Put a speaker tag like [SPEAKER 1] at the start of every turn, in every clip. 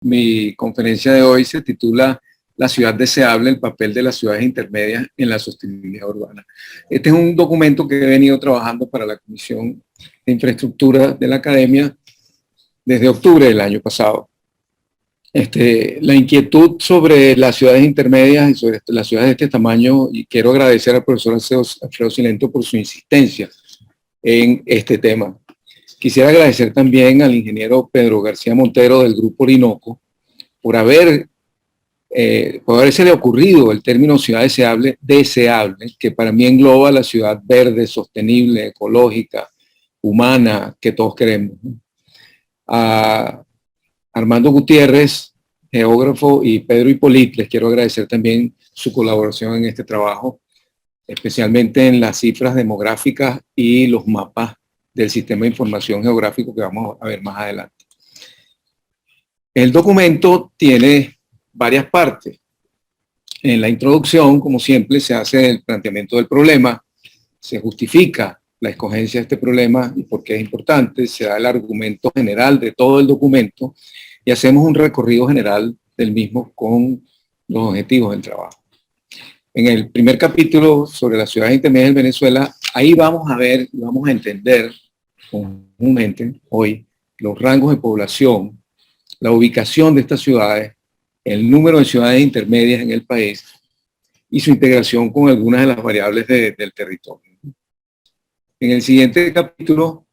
[SPEAKER 1] Mi conferencia de hoy se titula La ciudad deseable, el papel de las ciudades intermedias en la sostenibilidad urbana. Este es un documento que he venido trabajando para la Comisión de Infraestructura de la Academia desde octubre del año pasado. La inquietud sobre las ciudades intermedias y sobre las ciudades de este tamaño, y quiero agradecer al profesor Alfredo Silento por su insistencia en este tema. Quisiera agradecer también al ingeniero Pedro García Montero del Grupo Orinoco por haberse le ocurrido el término ciudad deseable, que para mí engloba la ciudad verde, sostenible, ecológica, humana, que todos queremos. A Armando Gutiérrez, geógrafo, y Pedro Hippolyte, les quiero agradecer también su colaboración en este trabajo, especialmente en las cifras demográficas y los mapas del sistema de información geográfico que vamos a ver más adelante. El documento tiene varias partes. En la introducción, como siempre, se hace el planteamiento del problema, se justifica la escogencia de este problema y por qué es importante, se da el argumento general de todo el documento y hacemos un recorrido general del mismo con los objetivos del trabajo. En el primer capítulo sobre las ciudades intermedias en Venezuela, ahí vamos a ver, vamos a entender comúnmente hoy los rangos de población, la ubicación de estas ciudades, el número de ciudades intermedias en el país y su integración con algunas de las variables del territorio. En el siguiente capítulo,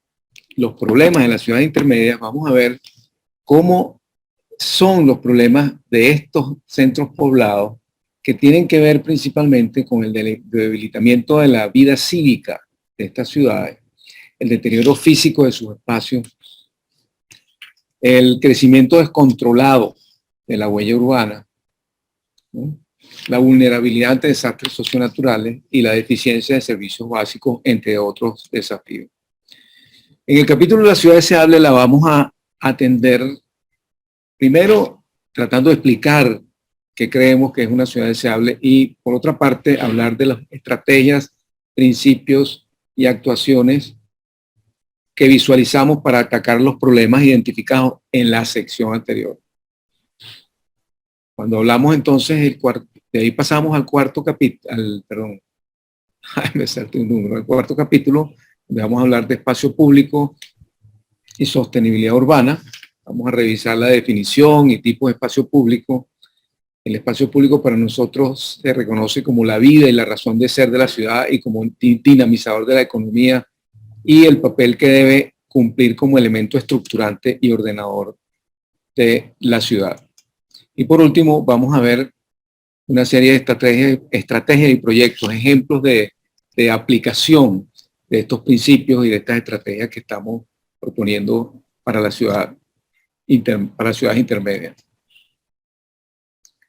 [SPEAKER 1] los problemas en las ciudades intermedias, vamos a ver cómo son los problemas de estos centros poblados que tienen que ver principalmente con el debilitamiento de la vida cívica de estas ciudades, el deterioro físico de sus espacios, el crecimiento descontrolado de la huella urbana, ¿no?, la vulnerabilidad ante desastres socionaturales y la deficiencia de servicios básicos, entre otros desafíos. En el capítulo de la ciudad deseable la vamos a atender primero tratando de explicar qué creemos que es una ciudad deseable y, por otra parte, hablar de las estrategias, principios y actuaciones que visualizamos para atacar los problemas identificados en la sección anterior. Cuando hablamos entonces, de ahí pasamos al cuarto capítulo, me salté un número, al cuarto capítulo, donde vamos a hablar de espacio público y sostenibilidad urbana. Vamos a revisar la definición y tipos de espacio público. El espacio público para nosotros se reconoce como la vida y la razón de ser de la ciudad y como un dinamizador de la economía y el papel que debe cumplir como elemento estructurante y ordenador de la ciudad. Y por último, vamos a ver una serie de estrategias y proyectos, ejemplos de aplicación de estos principios y de estas estrategias que estamos proponiendo para la ciudad, para ciudades intermedias.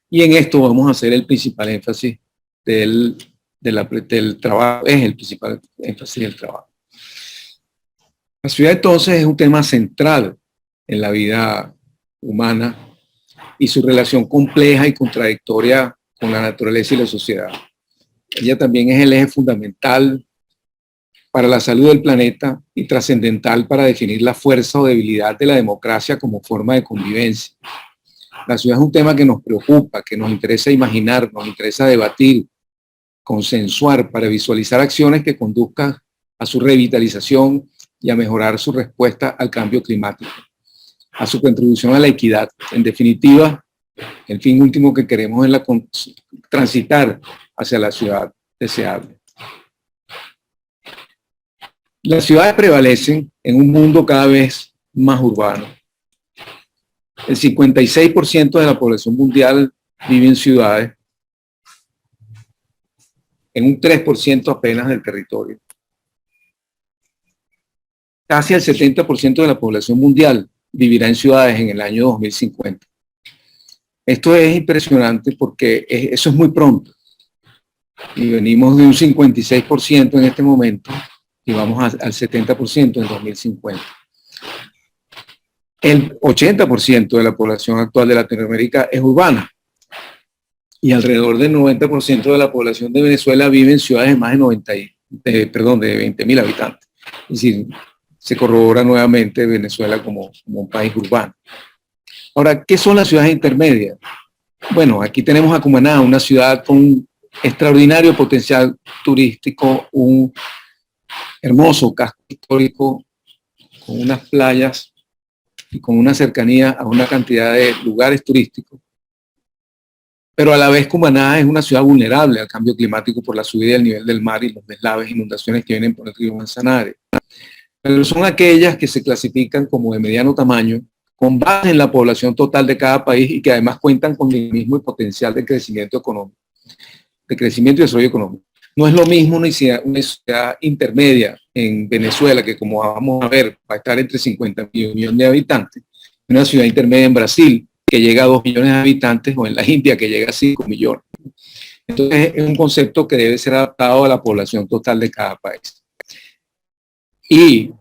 [SPEAKER 1] Y en esto vamos a hacer el principal énfasis del trabajo, es el principal énfasis del trabajo. La ciudad entonces es un tema central en la vida humana y su relación compleja y contradictoria con la naturaleza y la sociedad. Ella también es el eje fundamental para la salud del planeta y trascendental para definir la fuerza o debilidad de la democracia como forma de convivencia. La ciudad es un tema que nos preocupa, que nos interesa imaginar, nos interesa debatir, consensuar para visualizar acciones que conduzcan a su revitalización y a mejorar su respuesta al cambio climático, a su contribución a la equidad. En definitiva, el fin último que queremos es transitar hacia la ciudad deseable. Las ciudades prevalecen en un mundo cada vez más urbano. El 56% de la población mundial vive en ciudades, en un 3% apenas del territorio. Casi el 70% de la población mundial vivirá en ciudades en el año 2050. Esto es impresionante porque eso es muy pronto. Y venimos de un 56% en este momento y vamos al 70% en 2050. El 80% de la población actual de Latinoamérica es urbana y alrededor del 90% de la población de Venezuela vive en ciudades de más de 20.000 habitantes. Es decir, se corrobora nuevamente Venezuela como un país urbano. Ahora, ¿qué son las ciudades intermedias? Bueno, aquí tenemos a Cumaná, una ciudad con un extraordinario potencial turístico, un hermoso casco histórico, con unas playas y con una cercanía a una cantidad de lugares turísticos. Pero a la vez Cumaná es una ciudad vulnerable al cambio climático por la subida del nivel del mar y los deslaves e inundaciones que vienen por el río Manzanares. Pero son aquellas que se clasifican como de mediano tamaño, con base en la población total de cada país y que además cuentan con dinamismo y potencial de crecimiento económico, de crecimiento y desarrollo económico. No es lo mismo una ciudad intermedia en Venezuela, que como vamos a ver, va a estar entre 50 y 1 millón de habitantes, una ciudad intermedia en Brasil, que llega a 2 millones de habitantes, o en la India, que llega a 5 millones. Entonces, es un concepto que debe ser adaptado a la población total de cada país. Y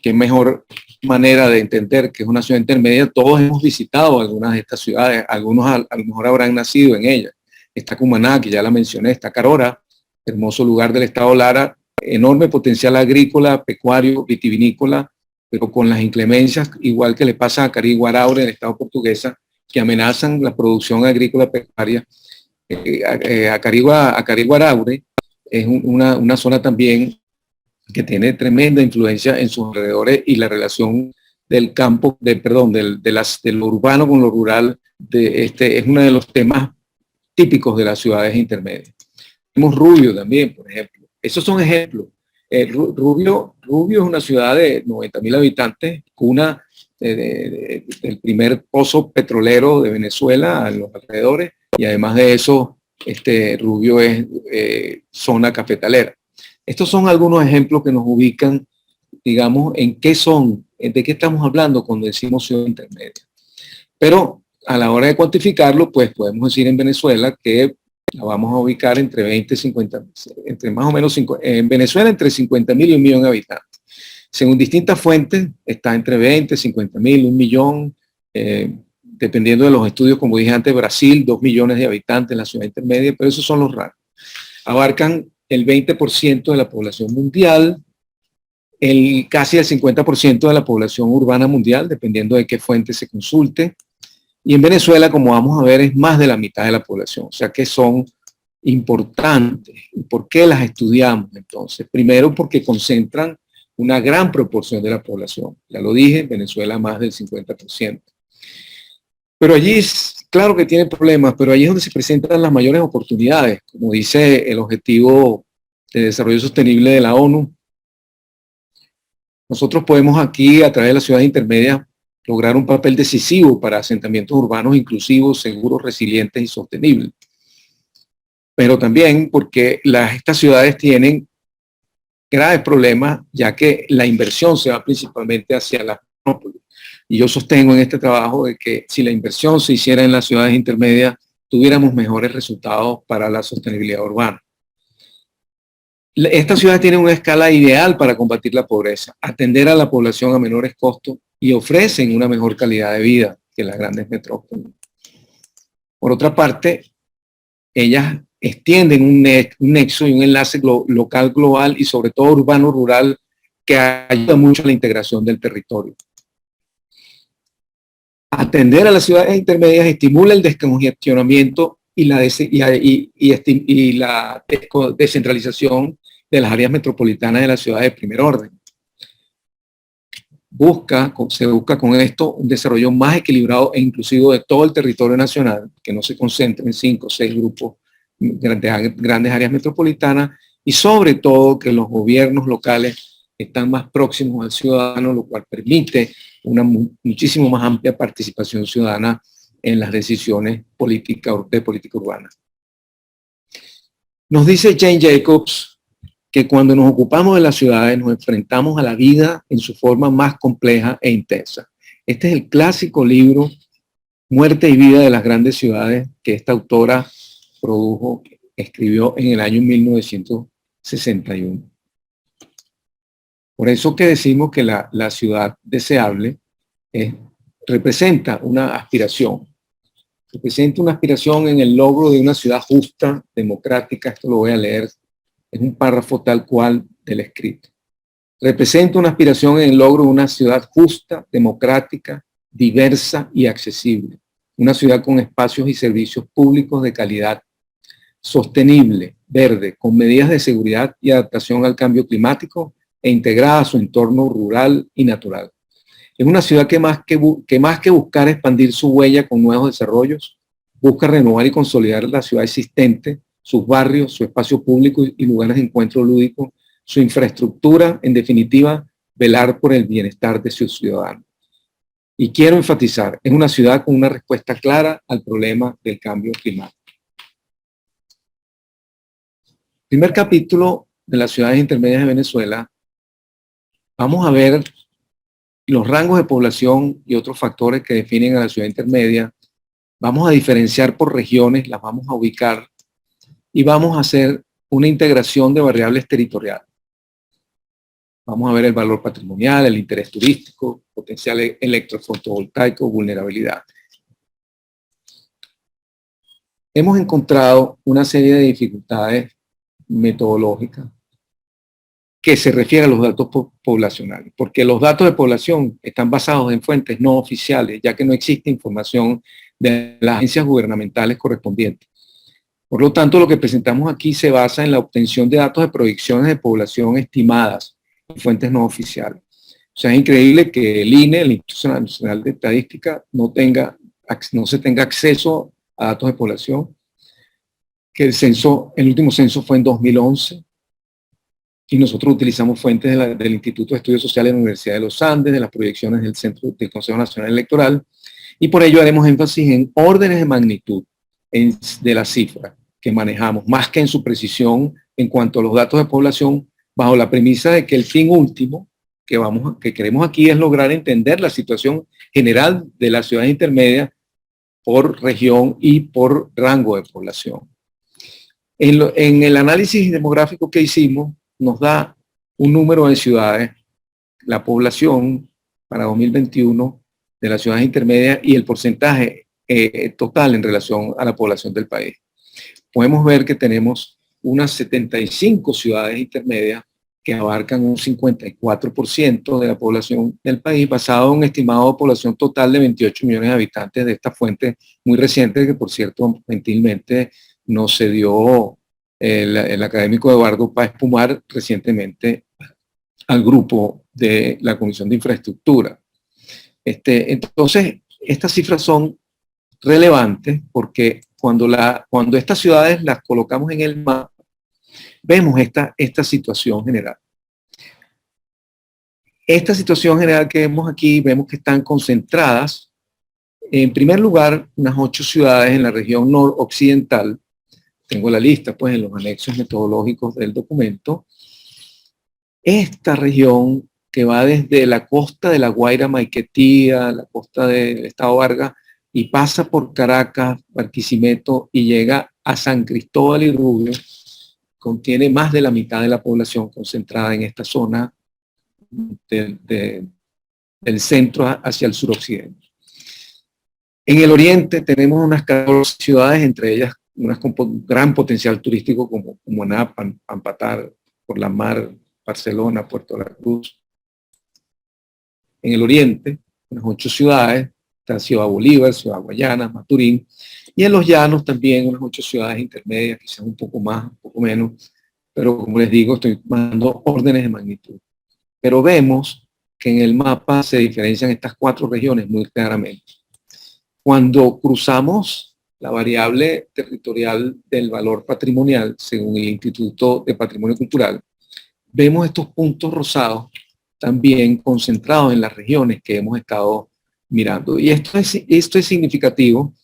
[SPEAKER 1] qué mejor manera de entender que es una ciudad intermedia. Todos hemos visitado algunas de estas ciudades, algunos a lo mejor habrán nacido en ellas. Está Cumaná, que ya la mencioné, está Carora, hermoso lugar del estado Lara, enorme potencial agrícola, pecuario, vitivinícola, pero con las inclemencias, igual que le pasa a Cariguaraure en el estado Portuguesa, que amenazan la producción agrícola pecuaria. A Cariguaraure es una zona también que tiene tremenda influencia en sus alrededores, y la relación del campo, de lo urbano con lo rural, es uno de los temas típicos de las ciudades intermedias. Tenemos Rubio también, por ejemplo. Esos son ejemplos. Rubio es una ciudad de 90.000 habitantes, cuna del primer pozo petrolero de Venezuela en los alrededores, y además de eso, Rubio es zona cafetalera. Estos son algunos ejemplos que nos ubican, digamos, en qué son, de qué estamos hablando cuando decimos ciudad intermedia. Pero a la hora de cuantificarlo, pues podemos decir en Venezuela que la vamos a ubicar entre 20 y 50, entre más o menos, en Venezuela entre 50.000 y 1 millón de habitantes. Según distintas fuentes, está entre 20, 50.000, 1 millón, dependiendo de los estudios, como dije antes, Brasil, 2 millones de habitantes en la ciudad intermedia, pero esos son los rangos. Abarcan el 20% de la población mundial, casi el 50% de la población urbana mundial, dependiendo de qué fuente se consulte. Y en Venezuela, como vamos a ver, es más de la mitad de la población, o sea que son importantes. ¿Y por qué las estudiamos entonces? Primero, porque concentran una gran proporción de la población. Ya lo dije, en Venezuela más del 50%. Pero allí, claro que tiene problemas, pero allí es donde se presentan las mayores oportunidades. Como dice el Objetivo de Desarrollo Sostenible de la ONU, nosotros podemos aquí, a través de las ciudades intermedias, lograr un papel decisivo para asentamientos urbanos inclusivos, seguros, resilientes y sostenibles. Pero también porque estas ciudades tienen graves problemas, ya que la inversión se va principalmente hacia las metrópolis. Y yo sostengo en este trabajo de que si la inversión se hiciera en las ciudades intermedias, tuviéramos mejores resultados para la sostenibilidad urbana. Esta ciudad tiene una escala ideal para combatir la pobreza, atender a la población a menores costos y ofrecen una mejor calidad de vida que las grandes metrópolis. Por otra parte, ellas extienden un nexo y un enlace local, global y sobre todo urbano-rural que ayuda mucho a la integración del territorio. Atender a las ciudades intermedias estimula el descongestionamiento y la descentralización de las áreas metropolitanas de las ciudades de primer orden. Se busca con esto un desarrollo más equilibrado e inclusivo de todo el territorio nacional, que no se concentre en 5 o 6 grupos, grandes áreas metropolitanas, y sobre todo que los gobiernos locales están más próximos al ciudadano, lo cual permite una muchísimo más amplia participación ciudadana en las decisiones de política urbana. Nos dice Jane Jacobs que cuando nos ocupamos de las ciudades nos enfrentamos a la vida en su forma más compleja e intensa. Este es el clásico libro Muerte y vida de las grandes ciudades que esta autora escribió en el año 1961. Por eso que decimos que la ciudad deseable representa una aspiración. Representa una aspiración en el logro de una ciudad justa, democrática. Esto lo voy a leer. Es un párrafo tal cual del escrito. Representa una aspiración en el logro de una ciudad justa, democrática, diversa y accesible. Una ciudad con espacios y servicios públicos de calidad, sostenible, verde, con medidas de seguridad y adaptación al cambio climático e integrada a su entorno rural y natural. Es una ciudad que más que buscar expandir su huella con nuevos desarrollos, busca renovar y consolidar la ciudad existente, sus barrios, su espacio público y lugares de encuentro lúdico, su infraestructura, en definitiva, velar por el bienestar de sus ciudadanos. Y quiero enfatizar, es una ciudad con una respuesta clara al problema del cambio climático. Primer capítulo de las ciudades intermedias de Venezuela, vamos a ver los rangos de población y otros factores que definen a la ciudad intermedia. Vamos a diferenciar por regiones, las vamos a ubicar y vamos a hacer una integración de variables territoriales. Vamos a ver el valor patrimonial, el interés turístico, potencial electrofotovoltaico, vulnerabilidad. Hemos encontrado una serie de dificultades metodológicas que se refieren a los datos poblacionales, porque los datos de población están basados en fuentes no oficiales, ya que no existe información de las agencias gubernamentales correspondientes. Por lo tanto, lo que presentamos aquí se basa en la obtención de datos de proyecciones de población estimadas en fuentes no oficiales. O sea, es increíble que el INE, el Instituto Nacional de Estadística, no se tenga acceso a datos de población, que el último censo fue en 2011, y nosotros utilizamos fuentes del Instituto de Estudios Sociales de la Universidad de los Andes, de las proyecciones del Consejo Nacional Electoral, y por ello haremos énfasis en órdenes de magnitud de la cifra que manejamos, más que en su precisión en cuanto a los datos de población, bajo la premisa de que el fin último que queremos aquí es lograr entender la situación general de la ciudad intermedia por región y por rango de población. En el análisis demográfico que hicimos, nos da un número de ciudades, la población para 2021 de las ciudades intermedias y el porcentaje total en relación a la población del país. Podemos ver que tenemos unas 75 ciudades intermedias que abarcan un 54% de la población del país, basado en un estimado de población total de 28 millones de habitantes de esta fuente muy reciente, que por cierto, gentilmente nos cedió el académico Eduardo Páez Pomar recientemente al grupo de la Comisión de Infraestructura. Entonces, estas cifras son relevantes porque cuando estas ciudades las colocamos en el mapa, vemos esta situación general. Esta situación general que vemos aquí, vemos que están concentradas, en primer lugar, unas 8 ciudades en la región noroccidental. Tengo la lista, pues, en los anexos metodológicos del documento. Esta región que va desde la costa de La Guaira, Maiquetía, la costa del Estado Vargas, y pasa por Caracas, Barquisimeto y llega a San Cristóbal y Rubio, contiene más de la mitad de la población concentrada en esta zona del centro hacia el suroccidente. En el oriente tenemos unas 14 ciudades, entre ellas unas con gran potencial turístico como Maná, Pampatar, Por la Mar, Barcelona, Puerto La Cruz. En el oriente, unas 8 ciudades, está Ciudad Bolívar, Ciudad Guayana, Maturín, y en los llanos también unas 8 ciudades intermedias, quizás un poco más, un poco menos, pero como les digo, estoy mandando órdenes de magnitud. Pero vemos que en el mapa se diferencian estas 4 regiones muy claramente. Cuando cruzamos la variable territorial del valor patrimonial, según el Instituto de Patrimonio Cultural, vemos estos puntos rosados también concentrados en las regiones que hemos estado mirando. Y esto es significativo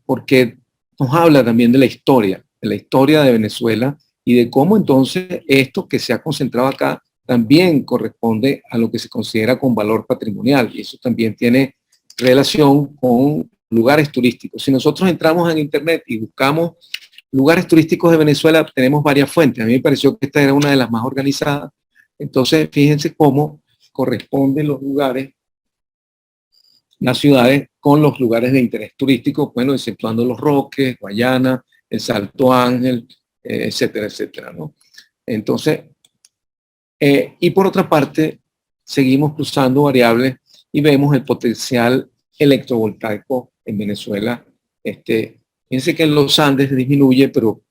[SPEAKER 1] porque nos habla también de la historia de Venezuela y de cómo entonces esto que se ha concentrado acá también corresponde a lo que se considera con valor patrimonial, y eso también tiene relación con lugares turísticos. Si nosotros entramos en internet y buscamos lugares turísticos de Venezuela, tenemos varias fuentes. A mí me pareció que esta era una de las más organizadas. Entonces, fíjense cómo corresponden los lugares, las ciudades, con los lugares de interés turístico, bueno, exceptuando Los Roques, Guayana, el Salto Ángel, etcétera, etcétera, ¿no? Entonces, y por otra parte, seguimos cruzando variables y vemos el potencial electrovoltaico en Venezuela. Fíjense que en los Andes disminuye, pero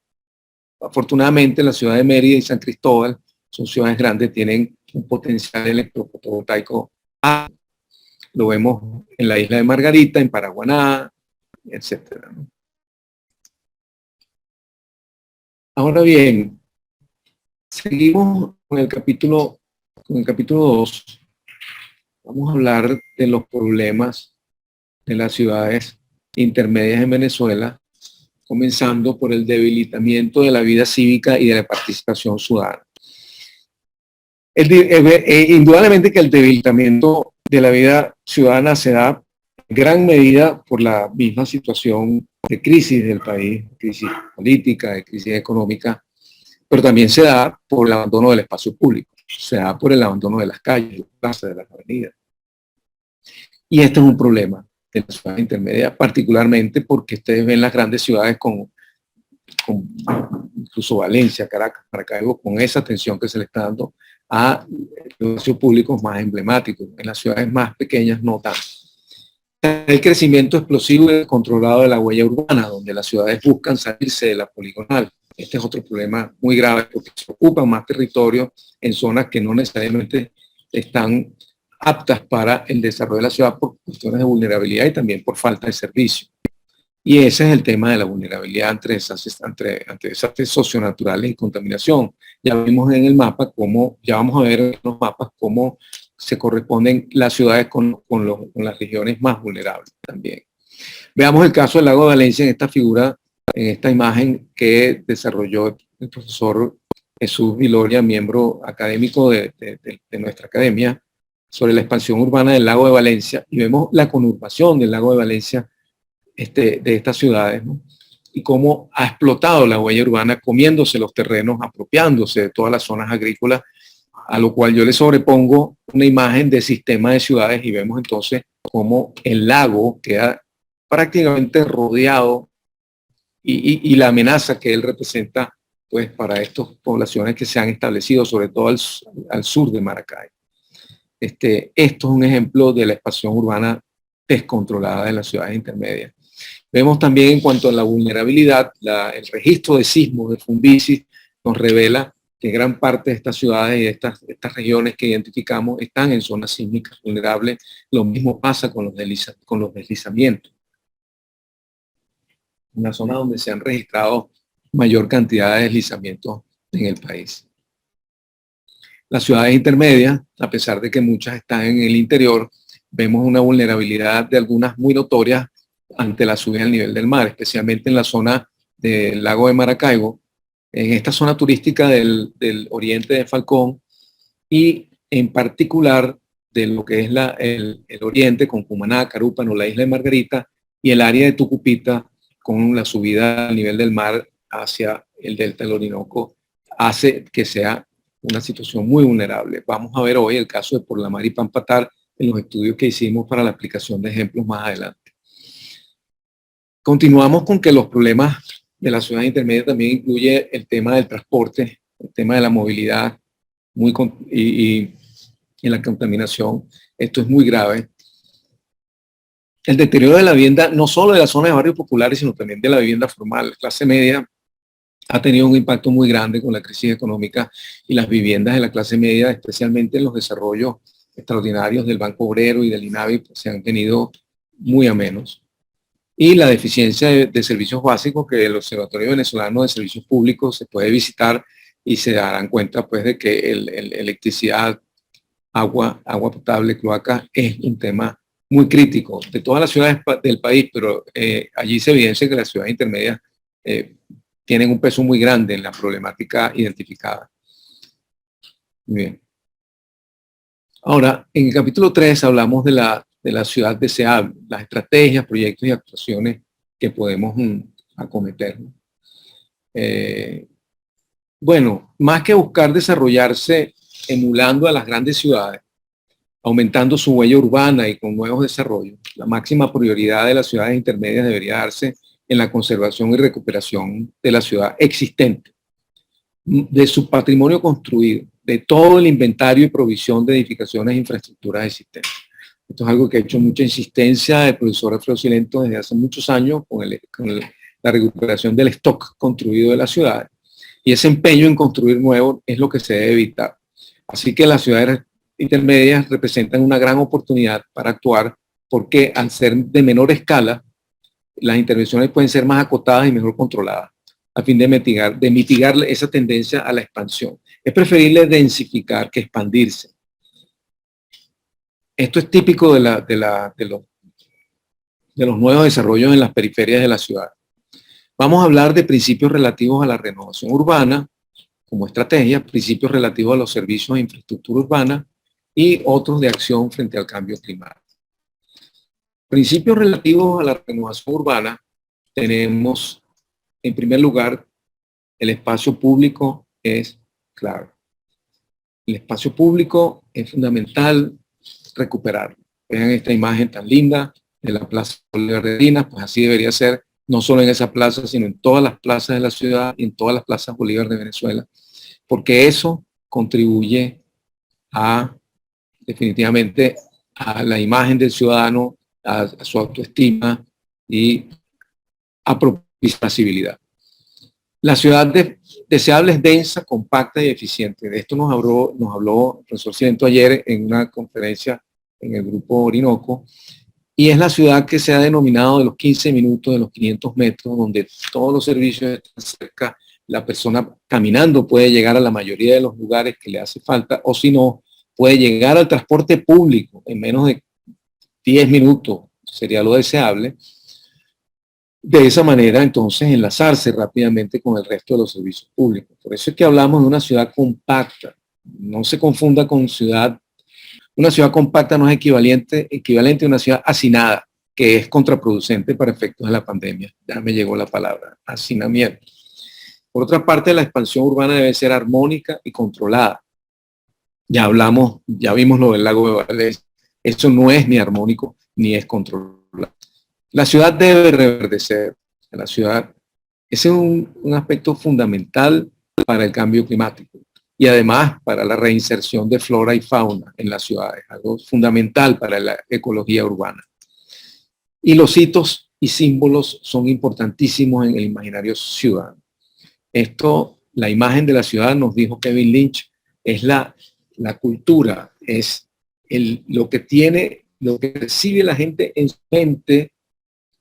[SPEAKER 1] afortunadamente la ciudad de Mérida y San Cristóbal son ciudades grandes, tienen un potencial electrovoltaico alto. Lo vemos en la isla de Margarita, en Paraguaná, etcétera, ¿no? Ahora bien, seguimos con el capítulo 2. Vamos a hablar de los problemas de las ciudades intermedias en Venezuela, comenzando por el debilitamiento de la vida cívica y de la participación ciudadana. Indudablemente que el debilitamiento de la vida ciudadana se da en gran medida por la misma situación de crisis del país, crisis política, de crisis económica, pero también se da por el abandono del espacio público, se da por el abandono de las calles, de las plazas, de las avenidas. Y este es un problema de las ciudades intermedias, particularmente porque ustedes ven las grandes ciudades con incluso Valencia, Caracas, Maracaibo, con esa atención que se le está dando a los espacios públicos más emblemáticos. En las ciudades más pequeñas no tanto. El crecimiento explosivo y descontrolado de la huella urbana, donde las ciudades buscan salirse de la poligonal. Este es otro problema muy grave porque se ocupan más territorio en zonas que no necesariamente están aptas para el desarrollo de la ciudad por cuestiones de vulnerabilidad y también por falta de servicio. Y ese es el tema de la vulnerabilidad ante desastres socionaturales y contaminación. Ya vimos en el mapa cómo, ya vamos a ver en los mapas cómo se corresponden las ciudades con las regiones más vulnerables también. Veamos el caso del lago de Valencia en esta figura, en esta imagen que desarrolló el profesor Jesús Viloria, miembro académico de nuestra academia, sobre la expansión urbana del lago de Valencia, y vemos la conurbación del lago de Valencia de estas ciudades, ¿no? Y cómo ha explotado la huella urbana, comiéndose los terrenos, apropiándose de todas las zonas agrícolas, a lo cual yo le sobrepongo una imagen de sistema de ciudades y vemos entonces cómo el lago queda prácticamente rodeado y la amenaza que él representa pues para estas poblaciones que se han establecido, sobre todo al sur de Maracay. Esto es un ejemplo de la expansión urbana descontrolada en las ciudades intermedias. Vemos también en cuanto a la vulnerabilidad, el registro de sismos de Funvisis nos revela que gran parte de estas ciudades y de estas regiones que identificamos están en zonas sísmicas vulnerables. Lo mismo pasa con los deslizamientos. Una zona donde se han registrado mayor cantidad de deslizamientos en el país. Las ciudades intermedias, a pesar de que muchas están en el interior, vemos una vulnerabilidad de algunas muy notorias ante la subida del nivel del mar, especialmente en la zona del lago de Maracaibo, en esta zona turística del oriente de Falcón y en particular de lo que es el oriente con Cumaná, Carúpano, la isla de Margarita y el área de Tucupita con la subida al nivel del mar hacia el delta del Orinoco, hace que sea una situación muy vulnerable. Vamos a ver hoy el caso de Porlamar y Pampatar en los estudios que hicimos para la aplicación de ejemplos más adelante. Continuamos con que los problemas de la ciudad intermedia también incluye el tema del transporte, el tema de la movilidad y la contaminación. Esto es muy grave. El deterioro de la vivienda, no solo de las zonas de barrios populares, sino también de la vivienda formal. La clase media ha tenido un impacto muy grande con la crisis económica y las viviendas de la clase media, especialmente en los desarrollos extraordinarios del Banco Obrero y del INAVI, pues, se han tenido muy a menos. Y la deficiencia de servicios básicos que el Observatorio Venezolano de Servicios Públicos se puede visitar y se darán cuenta pues de que electricidad, agua potable, cloaca es un tema muy crítico de todas las ciudades del país, pero allí se evidencia que las ciudades intermedias tienen un peso muy grande en la problemática identificada. Muy bien. Ahora, en el capítulo 3 hablamos de la ciudad deseable, las estrategias, proyectos y actuaciones que podemos acometer. Bueno, más que buscar desarrollarse emulando a las grandes ciudades, aumentando su huella urbana y con nuevos desarrollos, la máxima prioridad de las ciudades intermedias debería darse en la conservación y recuperación de la ciudad existente, de su patrimonio construido, de todo el inventario y provisión de edificaciones e infraestructuras existentes. Esto es algo que ha hecho mucha insistencia el profesor Alfredo Silento desde hace muchos años la recuperación del stock construido de la ciudad. Y ese empeño en construir nuevo es lo que se debe evitar. Así que las ciudades intermedias representan una gran oportunidad para actuar porque al ser de menor escala, las intervenciones pueden ser más acotadas y mejor controladas a fin de mitigar esa tendencia a la expansión. Es preferible densificar que expandirse. Esto es típico de los nuevos desarrollos en las periferias de la ciudad. Vamos a hablar de principios relativos a la renovación urbana como estrategia, principios relativos a los servicios de infraestructura urbana y otros de acción frente al cambio climático. Principios relativos a la renovación urbana tenemos, en primer lugar, el espacio público es clave. El espacio público es fundamental recuperarlo. Vean esta imagen tan linda de la Plaza Bolívar de Minas, pues así debería ser, no solo en esa plaza, sino en todas las plazas de la ciudad y en todas las plazas Bolívar de Venezuela, porque eso contribuye definitivamente a la imagen del ciudadano, a su autoestima y a propiciar accesibilidad. La ciudad deseable es densa, compacta y eficiente. De esto nos habló el profesor Silento ayer en una conferencia en el grupo Orinoco, y es la ciudad que se ha denominado de los 15 minutos, de los 500 metros, donde todos los servicios están cerca, la persona caminando puede llegar a la mayoría de los lugares que le hace falta, o si no, puede llegar al transporte público en menos de 10 minutos, sería lo deseable. De esa manera, entonces, enlazarse rápidamente con el resto de los servicios públicos. Por eso es que hablamos de una ciudad compacta. No se confunda con ciudad. Una ciudad compacta no es equivalente a una ciudad hacinada, que es contraproducente para efectos de la pandemia. Ya me llegó la palabra, hacinamiento. Por otra parte, la expansión urbana debe ser armónica y controlada. Ya vimos lo del lago de Valdés. Eso no es ni armónico ni es controlado. La ciudad debe reverdecer. La ciudad, ese es un aspecto fundamental para el cambio climático y además para la reinserción de flora y fauna en las ciudades, algo fundamental para la ecología urbana. Y los hitos y símbolos son importantísimos en el imaginario ciudadano. La imagen de la ciudad, nos dijo Kevin Lynch, es la cultura, es lo que recibe la gente en su mente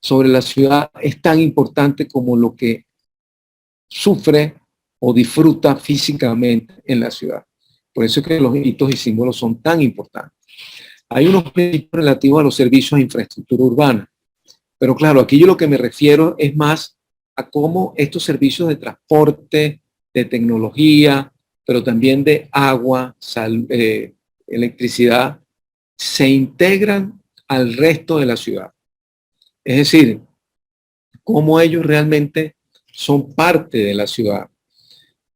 [SPEAKER 1] sobre la ciudad es tan importante como lo que sufre o disfruta físicamente en la ciudad. Por eso es que los hitos y símbolos son tan importantes. Hay unos principios relativos a los servicios de infraestructura urbana, pero claro, aquí yo lo que me refiero es más a cómo estos servicios de transporte, de tecnología, pero también de agua, electricidad, se integran al resto de la ciudad. Es decir, cómo ellos realmente son parte de la ciudad.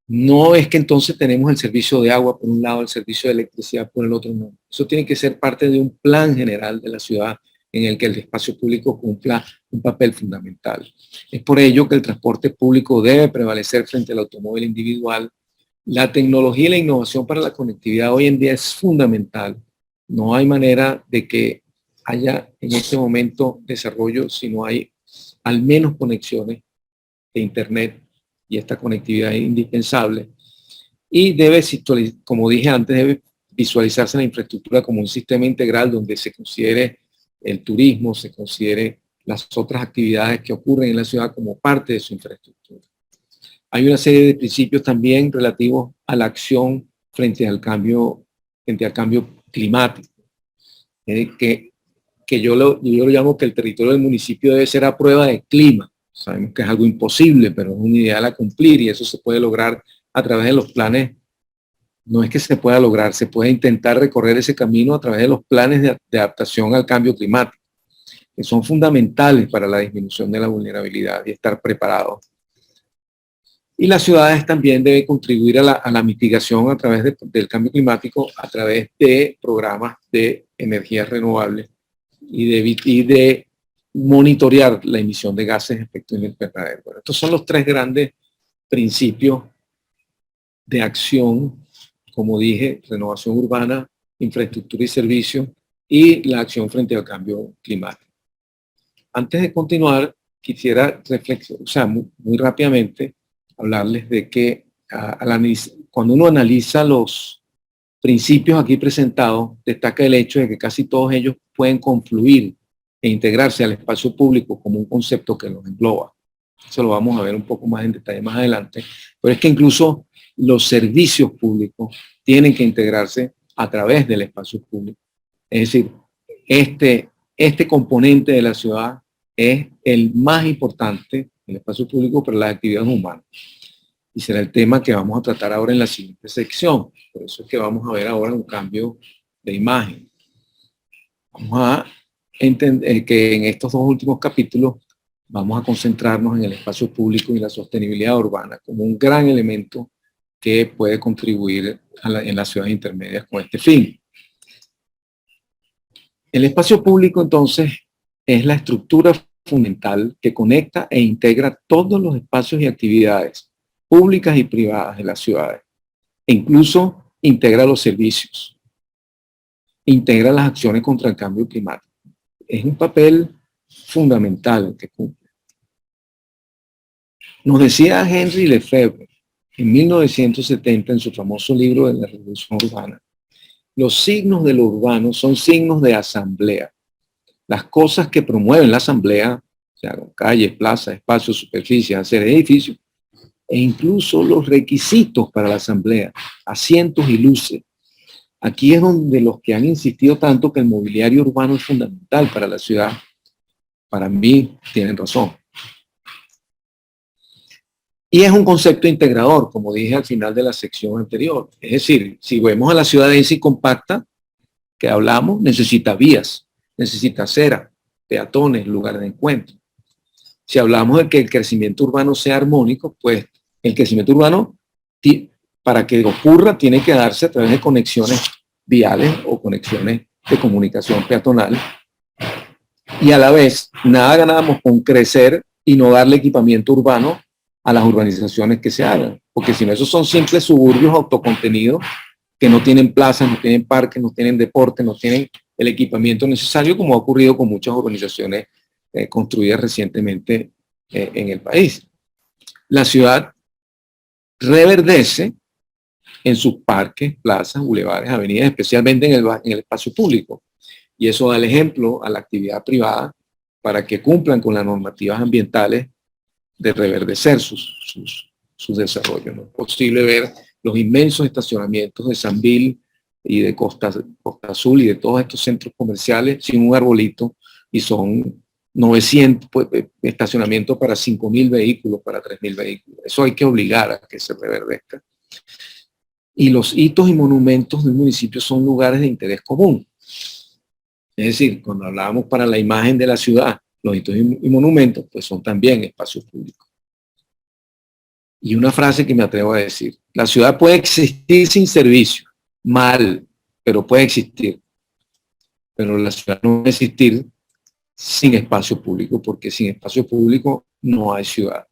[SPEAKER 1] No es que entonces tenemos el servicio de agua por un lado, el servicio de electricidad por el otro, no. Eso tiene que ser parte de un plan general de la ciudad en el que el espacio público cumpla un papel fundamental. Es por ello que el transporte público debe prevalecer frente al automóvil individual. La tecnología y la innovación para la conectividad hoy en día es fundamental. No hay manera de que haya en este momento desarrollo si no hay al menos conexiones de Internet, y esta conectividad es indispensable. Y debe, como dije antes, debe visualizarse la infraestructura como un sistema integral donde se considere el turismo, se considere las otras actividades que ocurren en la ciudad como parte de su infraestructura. Hay una serie de principios también relativos a la acción frente al cambio climático, que yo lo llamo que el territorio del municipio debe ser a prueba de clima. Sabemos que es algo imposible, pero es un ideal a cumplir y eso se puede lograr a través de los planes. No es que se pueda lograr, se puede intentar recorrer ese camino a través de los planes de adaptación al cambio climático, que son fundamentales para la disminución de la vulnerabilidad y estar preparados. Y las ciudades también deben contribuir a la mitigación a través del cambio climático, a través de programas de energías renovables y de monitorear la emisión de gases de efecto invernadero. Bueno, estos son los tres grandes principios de acción, como dije: renovación urbana, infraestructura y servicios, y la acción frente al cambio climático. Antes de continuar, quisiera reflexionar, o sea, muy rápidamente, hablarles de que cuando uno analiza los principios aquí presentados, destaca el hecho de que casi todos ellos pueden confluir e integrarse al espacio público como un concepto que los engloba. Eso lo vamos a ver un poco más en detalle más adelante, pero es que incluso los servicios públicos tienen que integrarse a través del espacio público. Es decir, este componente de la ciudad es el más importante, el espacio público, para las actividades humanas. Y será el tema que vamos a tratar ahora en la siguiente sección. Por eso es que vamos a ver ahora un cambio de imagen. Vamos a entender que en estos dos últimos capítulos vamos a concentrarnos en el espacio público y la sostenibilidad urbana como un gran elemento que puede contribuir en las ciudades intermedias con este fin. El espacio público, entonces, es la estructura fundamental que conecta e integra todos los espacios y actividades públicas y privadas de las ciudades, e incluso integra los servicios, integra las acciones contra el cambio climático. Es un papel fundamental el que cumple. Nos decía Henry Lefebvre en 1970 en su famoso libro de la Revolución Urbana: los signos de lo urbano son signos de asamblea. Las cosas que promueven la asamblea, o sea, calles, plazas, espacios, superficies, hacer edificios, e incluso los requisitos para la asamblea, asientos y luces. Aquí es donde los que han insistido tanto que el mobiliario urbano es fundamental para la ciudad, para mí tienen razón. Y es un concepto integrador, como dije al final de la sección anterior. Es decir, si vemos a la ciudad densa y compacta que hablamos, necesita vías, necesita acera, peatones, lugares de encuentro. Si hablamos de que el crecimiento urbano sea armónico, pues el crecimiento urbano, para que ocurra, tiene que darse a través de conexiones viales o conexiones de comunicación peatonal. Y a la vez, nada ganamos con crecer y no darle equipamiento urbano a las urbanizaciones que se hagan, porque si no, esos son simples suburbios autocontenidos que no tienen plazas, no tienen parques, no tienen deporte, no tienen el equipamiento necesario, como ha ocurrido con muchas urbanizaciones construidas recientemente en el país. La ciudad reverdece en sus parques, plazas, bulevares, avenidas, especialmente en el espacio público. Y eso da el ejemplo a la actividad privada para que cumplan con las normativas ambientales de reverdecer sus desarrollos. No es posible ver los inmensos estacionamientos de Sambil y de Costa Azul y de todos estos centros comerciales sin un arbolito, y son 900 estacionamientos para 5.000 vehículos, para 3.000 vehículos. Eso hay que obligar a que se reverdezca. Y los hitos y monumentos del municipio son lugares de interés común. Es decir, cuando hablábamos para la imagen de la ciudad, los hitos y monumentos, pues son también espacios públicos. Y una frase que me atrevo a decir: la ciudad puede existir sin servicio, mal, pero puede existir. Pero la ciudad no puede existir sin espacio público, porque sin espacio público no hay ciudad.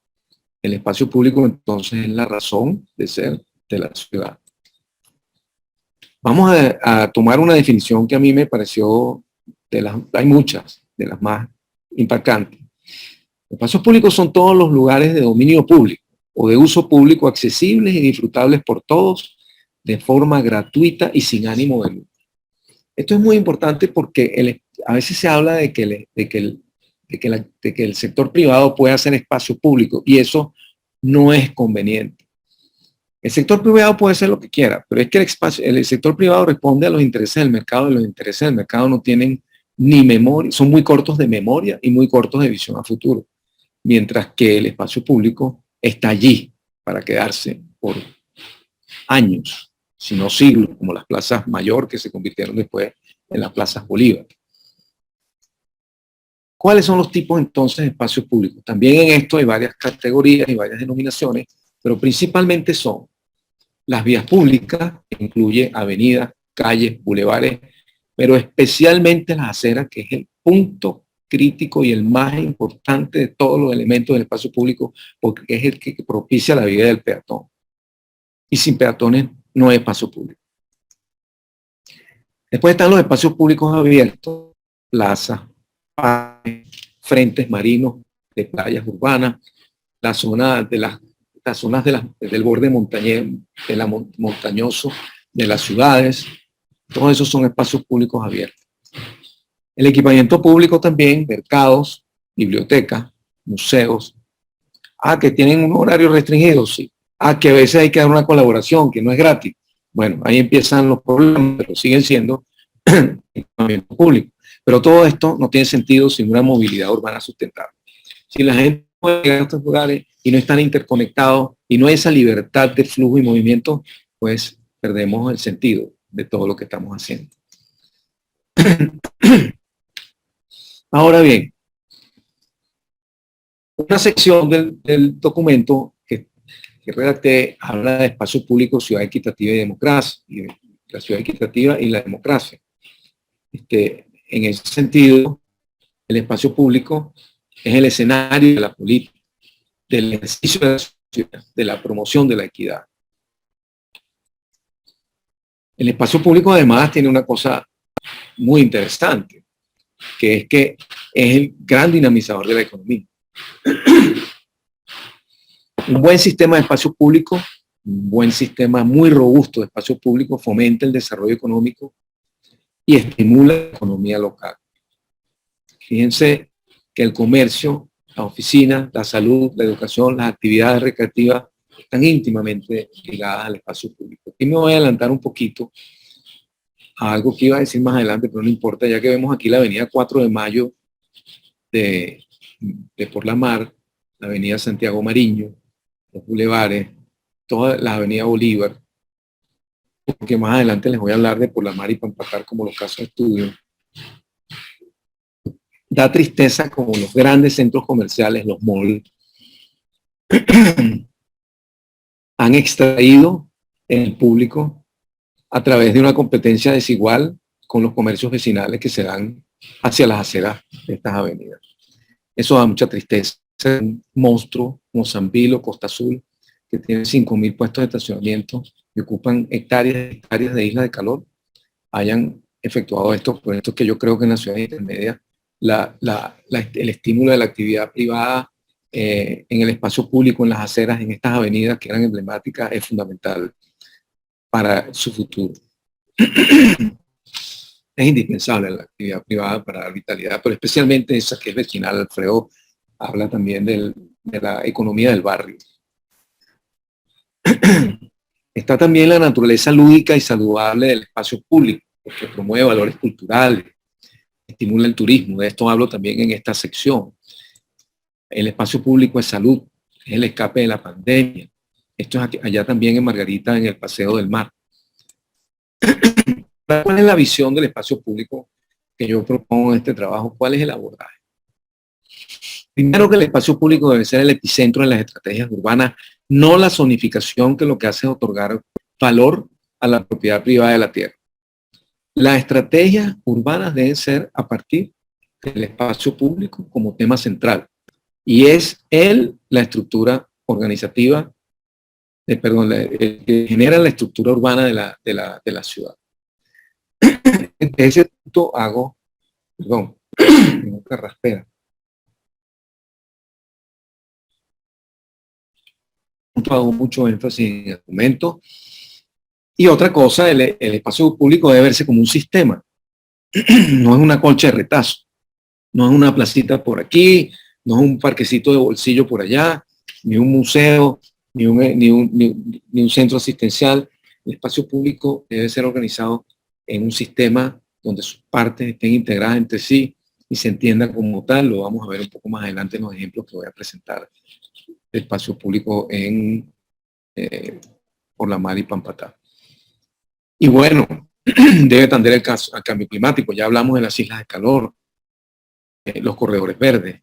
[SPEAKER 1] El espacio público entonces es la razón de ser de la ciudad. Vamos a tomar una definición que a mí me pareció, hay muchas, de las más impactantes. Los espacios públicos son todos los lugares de dominio público o de uso público accesibles y disfrutables por todos de forma gratuita y sin ánimo de lucro. Esto es muy importante porque a veces se habla de que el sector privado puede hacer espacio público, y eso no es conveniente. El sector privado puede hacer lo que quiera, pero es que el sector privado responde a los intereses del mercado, y los intereses del mercado no tienen ni memoria, son muy cortos de memoria y muy cortos de visión a futuro, mientras que el espacio público está allí para quedarse por años, si no siglos, como las plazas Mayor, que se convirtieron después en las plazas Bolívar. ¿Cuáles son los tipos entonces de espacios públicos? También en esto hay varias categorías y varias denominaciones, pero principalmente son las vías públicas, que incluye avenidas, calles, bulevares, pero especialmente las aceras, que es el punto crítico y el más importante de todos los elementos del espacio público, porque es el que propicia la vida del peatón. Y sin peatones no hay espacio público. Después están los espacios públicos abiertos, plazas, parques, frentes marinos de playas urbanas, la zona de las zonas del borde montañoso de las ciudades. Todos esos son espacios públicos abiertos. El equipamiento público también, mercados, bibliotecas, museos. Que tienen un horario restringido, sí. Que a veces hay que dar una colaboración, que no es gratis. Bueno, ahí empiezan los problemas, pero siguen siendo equipamiento público. Pero todo esto no tiene sentido sin una movilidad urbana sustentable. Si la gente puede llegar a estos lugares y no están interconectados y no hay esa libertad de flujo y movimiento, pues perdemos el sentido de todo lo que estamos haciendo. Ahora bien, una sección del documento que redacté habla de espacio público, ciudad equitativa y democracia, y la ciudad equitativa y la democracia. En ese sentido, el espacio público es el escenario de la política, del ejercicio de la sociedad, de la promoción de la equidad. El espacio público además tiene una cosa muy interesante, que es el gran dinamizador de la economía. Un buen sistema de espacio público, un buen sistema muy robusto de espacio público fomenta el desarrollo económico y estimula la economía local. Fíjense que el comercio, la oficina, la salud, la educación, las actividades recreativas están íntimamente ligadas al espacio público. Aquí me voy a adelantar un poquito a algo que iba a decir más adelante, pero no importa, ya que vemos aquí la avenida 4 de Mayo de Por la Mar, la avenida Santiago Mariño, los bulevares, toda la avenida Bolívar, porque más adelante les voy a hablar de Por la Mar y Pampatar como los casos de estudio. Da tristeza como los grandes centros comerciales, los malls, han extraído el público a través de una competencia desigual con los comercios vecinales que se dan hacia las aceras de estas avenidas. Eso da mucha tristeza. Un monstruo, Mozambique, Costa Azul, que tiene 5.000 puestos de estacionamiento y ocupan hectáreas de islas de calor, hayan efectuado esto. Por esto es que yo creo que en las ciudades intermedias el estímulo de la actividad privada en el espacio público, en las aceras, en estas avenidas que eran emblemáticas, es fundamental para su futuro. Es indispensable la actividad privada para dar vitalidad, pero especialmente esa que es vecinal. Alfredo habla también de la economía del barrio. Está también la naturaleza lúdica y saludable del espacio público, porque promueve valores culturales, estimula el turismo. De esto hablo también en esta sección. El espacio público es salud, es el escape de la pandemia. Esto es allá también en Margarita, en el Paseo del Mar. ¿Cuál es la visión del espacio público que yo propongo en este trabajo? ¿Cuál es el abordaje? Primero, que el espacio público debe ser el epicentro de las estrategias urbanas, no la zonificación, que lo que hace es otorgar valor a la propiedad privada de la tierra. Las estrategias urbanas deben ser a partir del espacio público como tema central. Y es la estructura organizativa, que genera la estructura urbana de la ciudad. En ese punto hago mucho énfasis en el argumento. Y otra cosa, el espacio público debe verse como un sistema. No es una colcha de retazo, no es una placita por aquí, no es un parquecito de bolsillo por allá, ni un museo, ni un centro asistencial. El espacio público debe ser organizado en un sistema donde sus partes estén integradas entre sí y se entienda como tal. Lo vamos a ver un poco más adelante en los ejemplos que voy a presentar del espacio público en Por la Mar y Pampatá. Y bueno, debe atender al cambio climático. Ya hablamos de las islas de calor, los corredores verdes,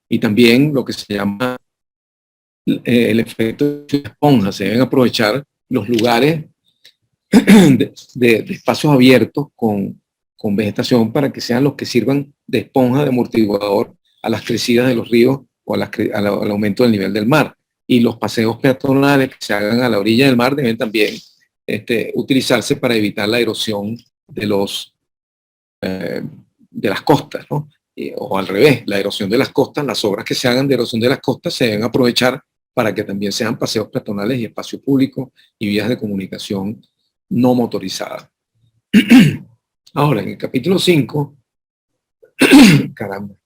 [SPEAKER 1] y también lo que se llama el efecto de esponja. Se deben aprovechar los lugares de espacios abiertos con vegetación para que sean los que sirvan de esponja, de amortiguador a las crecidas de los ríos o al aumento del nivel del mar. Y los paseos peatonales que se hagan a la orilla del mar deben también utilizarse para evitar la erosión de las costas, ¿no? O al revés, la erosión de las costas, las obras que se hagan de erosión de las costas se deben aprovechar para que también sean paseos peatonales y espacio público y vías de comunicación no motorizadas. Ahora, en el capítulo 5, caramba,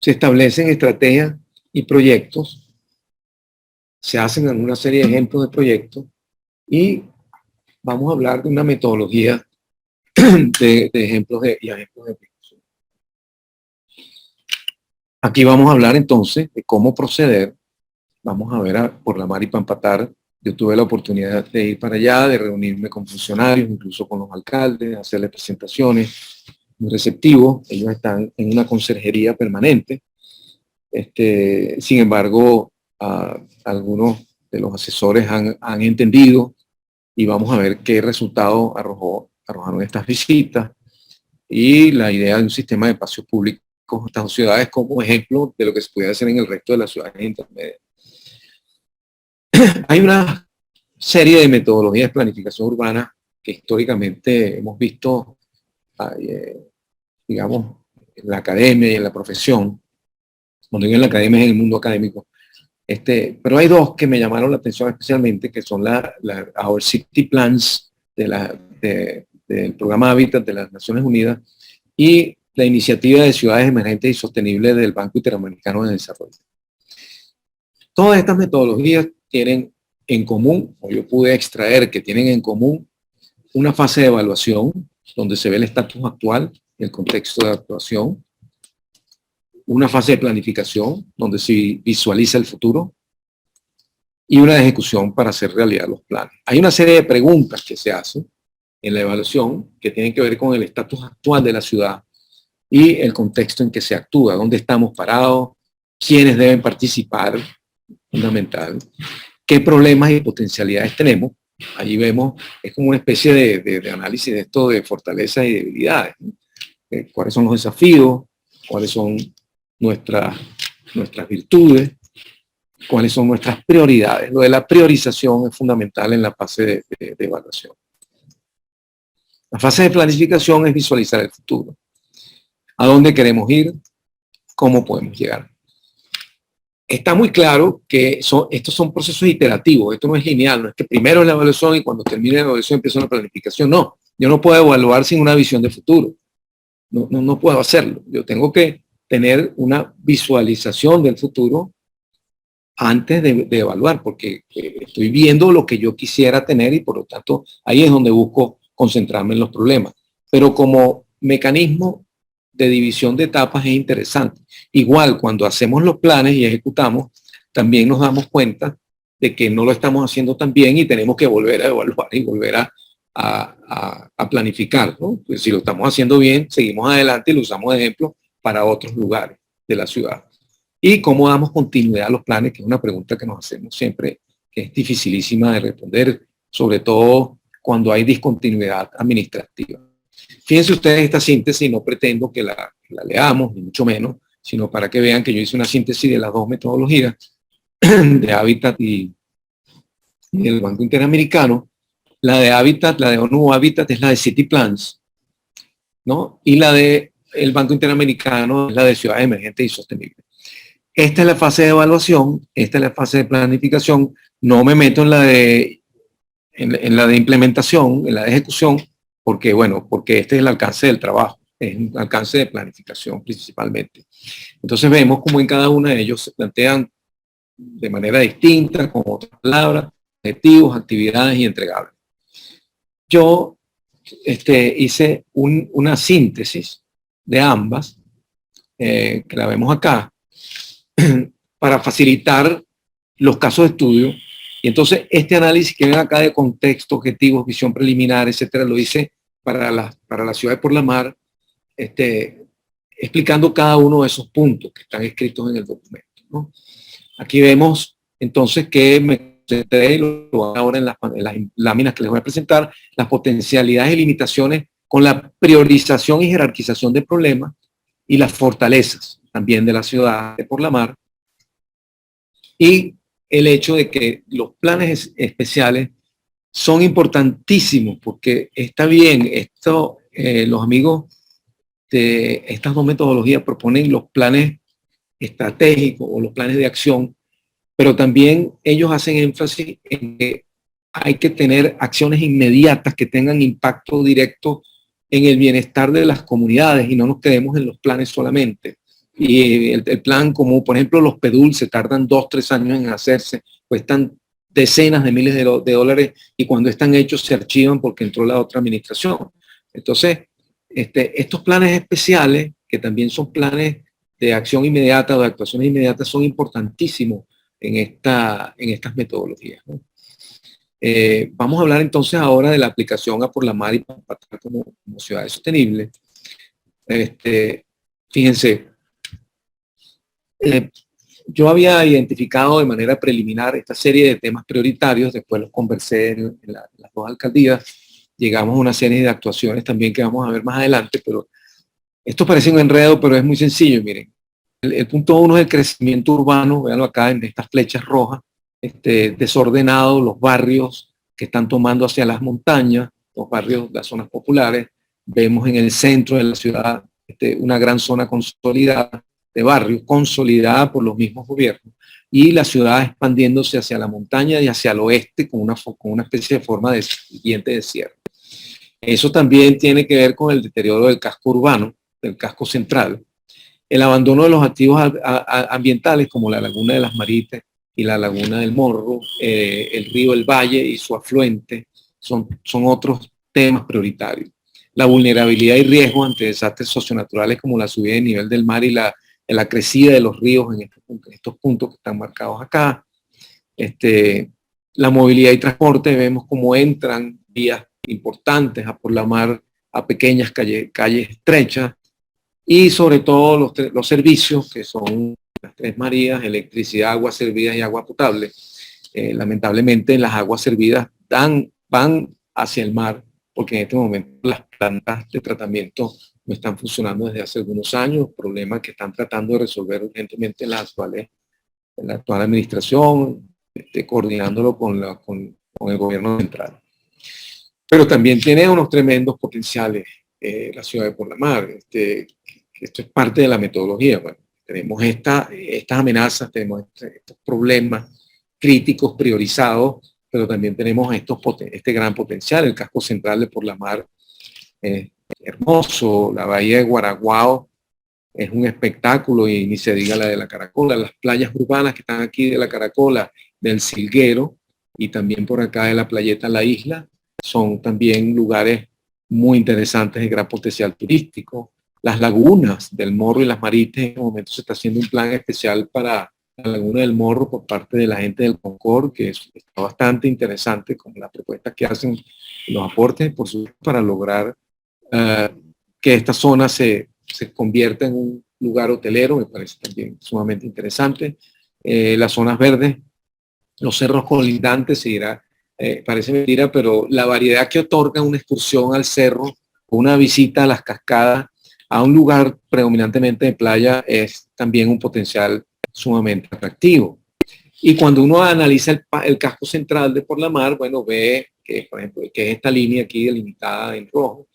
[SPEAKER 1] se establecen estrategias y proyectos, se hacen una serie de ejemplos de proyectos y vamos a hablar de una metodología de ejemplos y ejemplos de aplicación. Aquí vamos a hablar entonces de cómo proceder. Vamos a ver por la mar y Pampatar. Yo tuve la oportunidad de ir para allá, de reunirme con funcionarios, incluso con los alcaldes, hacerles presentaciones, muy receptivos. Ellos están en una conserjería permanente. Sin embargo, algunos de los asesores han entendido y vamos a ver qué resultado arrojaron estas visitas y la idea de un sistema de espacios públicos en estas ciudades como ejemplo de lo que se puede hacer en el resto de las ciudades intermedias. Hay una serie de metodologías de planificación urbana que históricamente hemos visto, digamos, en la academia y en la profesión. Cuando digo en la academia es en el mundo académico. Pero hay dos que me llamaron la atención especialmente, que son Our City Plans del programa Hábitat de las Naciones Unidas y la iniciativa de ciudades emergentes y sostenibles del Banco Interamericano de Desarrollo. Todas estas metodologías tienen en común, o yo pude extraer que tienen en común, una fase de evaluación donde se ve el estatus actual y el contexto de actuación, una fase de planificación donde se visualiza el futuro y una de ejecución para hacer realidad los planes. Hay una serie de preguntas que se hacen en la evaluación que tienen que ver con el estatus actual de la ciudad y el contexto en que se actúa, dónde estamos parados, quiénes deben participar, fundamental, qué problemas y potencialidades tenemos. Allí vemos, es como una especie de análisis de esto de fortalezas y debilidades, ¿no? ¿Cuáles son los desafíos? ¿Cuáles son nuestras virtudes? ¿Cuáles son nuestras prioridades? Lo de la priorización es fundamental en la fase de evaluación. La fase de planificación es visualizar el futuro. ¿A dónde queremos ir? ¿Cómo podemos llegar? Está muy claro que estos son procesos iterativos, esto no es lineal, no es que primero es la evaluación y cuando termine la evaluación empieza la planificación. No, yo no puedo evaluar sin una visión de futuro. No puedo hacerlo. Yo tengo que tener una visualización del futuro antes de evaluar, porque estoy viendo lo que yo quisiera tener y por lo tanto ahí es donde busco concentrarme en los problemas. Pero como mecanismo de división de etapas es interesante. Igual cuando hacemos los planes y ejecutamos, también nos damos cuenta de que no lo estamos haciendo tan bien y tenemos que volver a evaluar y volver a planificar, ¿no? Pues si lo estamos haciendo bien, seguimos adelante y lo usamos de ejemplo para otros lugares de la ciudad. Y cómo damos continuidad a los planes, que es una pregunta que nos hacemos siempre, que es dificilísima de responder, sobre todo cuando hay discontinuidad administrativa. Fíjense ustedes esta síntesis, no pretendo que la leamos, ni mucho menos, sino para que vean que yo hice una síntesis de las dos metodologías, de Hábitat y del Banco Interamericano. La de Hábitat, la de ONU Hábitat es la de City Plans, ¿no? Y la de el Banco Interamericano es la de Ciudades Emergentes y Sostenibles. Esta es la fase de evaluación, esta es la fase de planificación. No me meto en la de implementación, en la de ejecución, porque este es el alcance del trabajo, es un alcance de planificación principalmente. Entonces vemos cómo en cada uno de ellos se plantean de manera distinta, con otras palabras, objetivos, actividades y entregables. Yo hice una síntesis de ambas, que la vemos acá, para facilitar los casos de estudio. Y entonces este análisis que ven acá de contexto, objetivos, visión preliminar, etcétera, lo hice para la ciudad de Por la Mar, explicando cada uno de esos puntos que están escritos en el documento, ¿no? Aquí vemos entonces que me concentré, lo hago ahora en las láminas que les voy a presentar, las potencialidades y limitaciones con la priorización y jerarquización de problemas y las fortalezas también de la ciudad de Por la Mar, y el hecho de que los planes especiales son importantísimos porque está bien, los amigos de estas dos metodologías proponen los planes estratégicos o los planes de acción, pero también ellos hacen énfasis en que hay que tener acciones inmediatas que tengan impacto directo en el bienestar de las comunidades y no nos quedemos en los planes solamente. Y el plan, como por ejemplo los PEDUL, se tardan 2-3 años en hacerse, cuestan decenas de miles de dólares y cuando están hechos se archivan porque entró la otra administración. Entonces, estos planes especiales, que también son planes de acción inmediata o de actuaciones inmediatas, son importantísimos en estas metodologías, ¿no? Vamos a hablar entonces ahora de la aplicación a Por la Mar y Pampatán como ciudades sostenibles. Fíjense, yo había identificado de manera preliminar esta serie de temas prioritarios, después los conversé en las dos alcaldías, llegamos a una serie de actuaciones también que vamos a ver más adelante, pero esto parece un enredo, pero es muy sencillo, miren. El punto 1 es el crecimiento urbano, véanlo acá en estas flechas rojas, desordenado, los barrios que están tomando hacia las montañas, los barrios, las zonas populares, vemos en el centro de la ciudad una gran zona consolidada, de barrios consolidada por los mismos gobiernos, y la ciudad expandiéndose hacia la montaña y hacia el oeste con una especie de forma de siguiente desierto. Eso también tiene que ver con el deterioro del casco urbano, del casco central, el abandono de los activos ambientales como la laguna de las Marites y la laguna del Morro, el río El Valle y su afluente son otros temas prioritarios. La vulnerabilidad y riesgo ante desastres socionaturales como la subida de nivel del mar y la crecida de los ríos en estos puntos que están marcados acá. La movilidad y transporte, vemos cómo entran vías importantes a Por la Mar a pequeñas calles estrechas, y sobre todo los servicios que son las Tres Marías, electricidad, aguas servidas y agua potable. Lamentablemente las aguas servidas van hacia el mar porque en este momento las plantas de tratamiento no están funcionando desde hace algunos años, problemas que están tratando de resolver urgentemente en la actual administración, coordinándolo con el gobierno central. Pero también tiene unos tremendos potenciales la ciudad de Por la Mar. Esto es parte de la metodología. Bueno, tenemos estas amenazas, tenemos estos problemas críticos priorizados, pero también tenemos este gran potencial. El casco central de Por la Mar es hermoso, la bahía de Guaraguao es un espectáculo y ni se diga la de la Caracola, las playas urbanas que están aquí de la Caracola, del Silguero y también por acá de la playeta La Isla, son también lugares muy interesantes de gran potencial turístico. Las lagunas del Morro y las Marites, en este momento se está haciendo un plan especial para la laguna del Morro por parte de la gente del Concord, que está bastante interesante con las propuestas que hacen, los aportes, por supuesto, para lograr que esta zona se convierta en un lugar hotelero, me parece también sumamente interesante. Las zonas verdes, los cerros colindantes, se dirá, parece mentira, pero la variedad que otorga una excursión al cerro o una visita a las cascadas a un lugar predominantemente de playa es también un potencial sumamente atractivo. Y cuando uno analiza el casco central de Por la Mar, bueno, ve que, por ejemplo, que es esta línea aquí delimitada en rojo,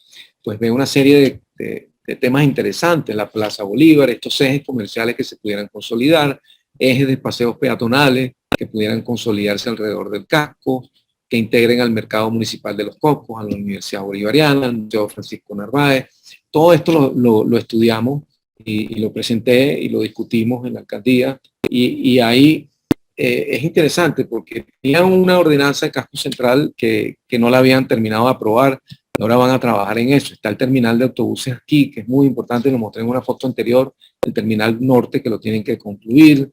[SPEAKER 1] pues ve una serie de temas interesantes, la Plaza Bolívar, estos ejes comerciales que se pudieran consolidar, ejes de paseos peatonales que pudieran consolidarse alrededor del casco, que integren al mercado municipal de Los Cocos, a la Universidad Bolivariana, al Museo Francisco Narváez. Todo esto lo estudiamos y lo presenté y lo discutimos en la alcaldía, y ahí es interesante porque tenían una ordenanza de casco central que no la habían terminado de aprobar. Ahora van a trabajar en eso. Está el terminal de autobuses aquí, que es muy importante, lo mostré en una foto anterior, el terminal norte que lo tienen que concluir.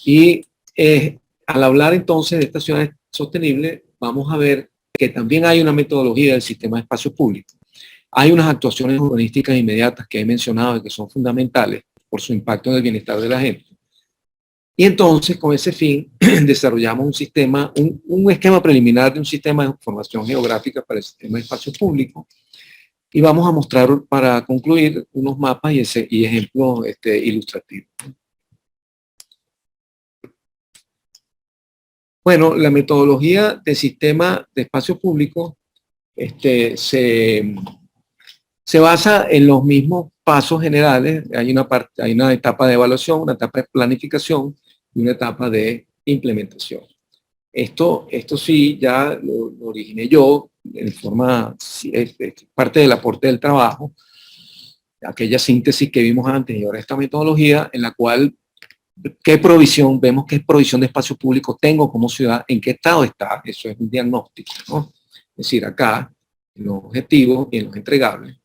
[SPEAKER 1] Y al hablar entonces de estas ciudades sostenibles, vamos a ver que también hay una metodología del sistema de espacios públicos. Hay unas actuaciones urbanísticas inmediatas que he mencionado y que son fundamentales por su impacto en el bienestar de la gente. Y entonces, con ese fin, desarrollamos un sistema, un esquema preliminar de un sistema de información geográfica para el sistema de espacio público. Y vamos a mostrar, para concluir, unos mapas y ejemplos ilustrativos. Bueno, la metodología del sistema de espacio público se basa en los mismos pasos generales. Hay una etapa de evaluación, una etapa de planificación y una etapa de implementación. Esto sí ya lo originé yo en forma, es parte del aporte del trabajo, aquella síntesis que vimos antes y ahora esta metodología en la cual vemos qué provisión de espacio público tengo como ciudad, en qué estado está, eso es un diagnóstico, ¿no? Es decir, acá, en los objetivos y en los entregables,